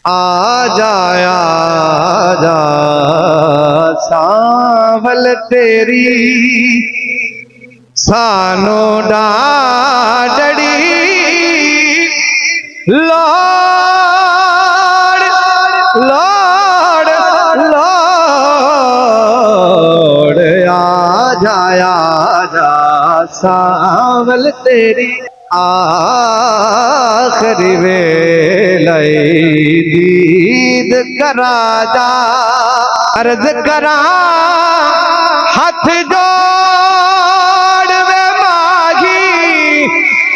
आजा सांवल तेरी सानो डाडड़ी लौड़ लौड़ लौड़ आजा सांवल तेरी आखिरी वेले दीद करा जा अर्ज करा हाथ जोड़ वे माही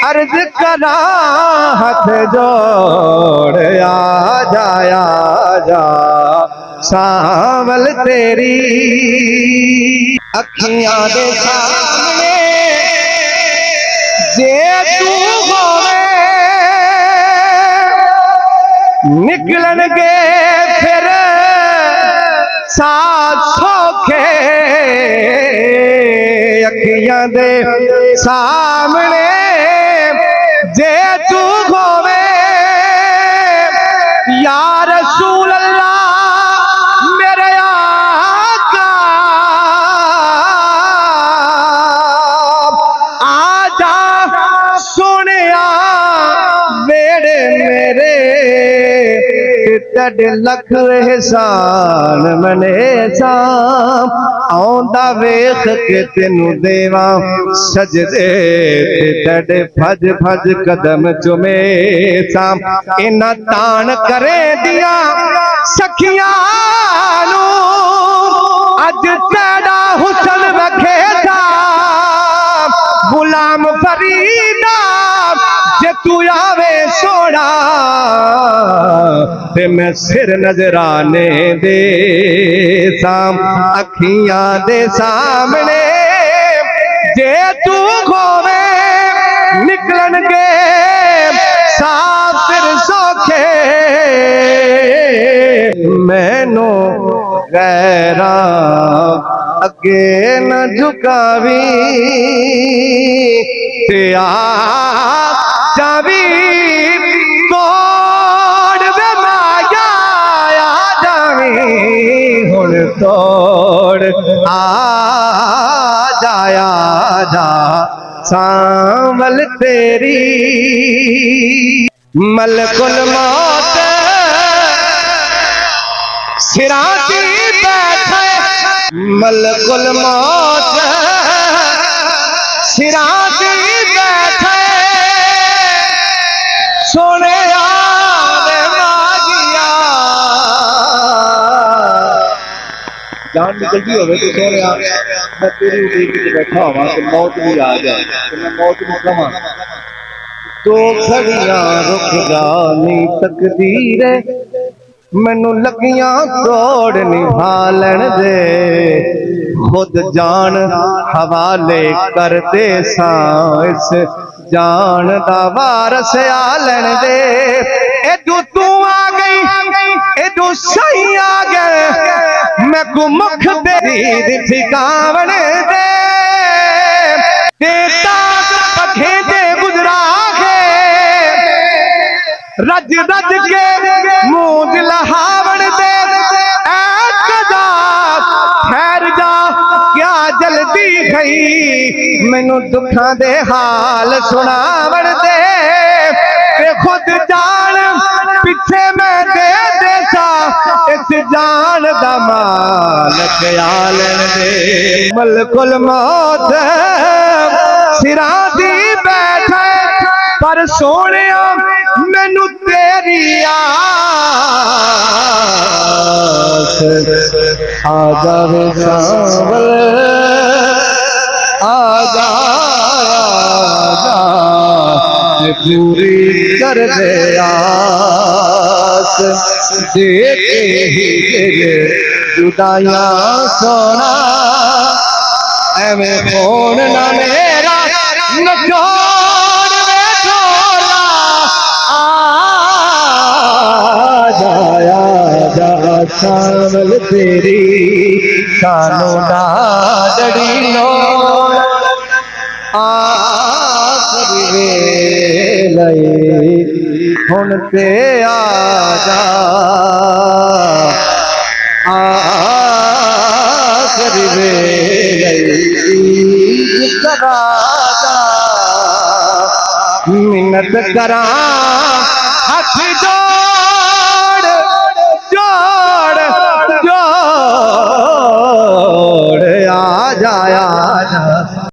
अर्ज करा हाथ जोड़ आजा सांवल तेरी अखियां दे सामने जे तू होवे निकलन के फिर साथ सौखे अखियां दे सामने जे तू होवे या रसूल अल्लाह मेरे आका आजा सुनिया मेरे मेरे तेरे लख एहसान मने साम आउंदा वेख के तेनू देवा सजदे तेरे भज भज कदम चुमे साम इना तान करे दिया सखियां नू अज तेरा हुसन रखे था गुलाम फरीदा जे तू आवे सोना ते मैं सिर नजराने दे साम अखियां दे सामने जे तू होवे निकलन के साफ फिर सौखे मैनू गैरा अगे न झुकावी ते आ जावी तोड़ वे माया आ जावी हुण तोड़ आजा सांवल तेरी मलकुल मौत सिराती बैठे मलकुल मौत सिराती बैठे सोने मागिया जान निकलती हो तो सोने मैं तेरी उम्मीद में बैठा हुआ तो मौत भी आ जाए तो मैं मौत में कमा दो घड़ियां रुक जानी तकदीर मैनू लगियां तोड़ निहालन दे खुद जान हवाले कर दे इस जान दा वारस आलन दे एदू तू आ गई एदू सही आ गए मैं को मुख तेरी ठिकावन दे देता पखे दे गुजरा के रज रज के मुंह लहावन दे ठहर जा क्या जल्दी गई मैनू दुखा दे हाल सुनावन दे खुद जान पिछे मैं दे देसा इस जान दा मालक आलन दे मलकुल मौत सिरा दी बैठे पर सोने मैनू तेरी आस आ जावे सांवल आजा पूरी कर दे आस देखे ही जुदाइया सोना एवें फोन ना मेरा नचोड़ वे छोला आजा सांवल तेरी सानू डाडड़ी नो आखिरी वेले हुण ते आजा वेले करादा मिन्नत करा हथ जो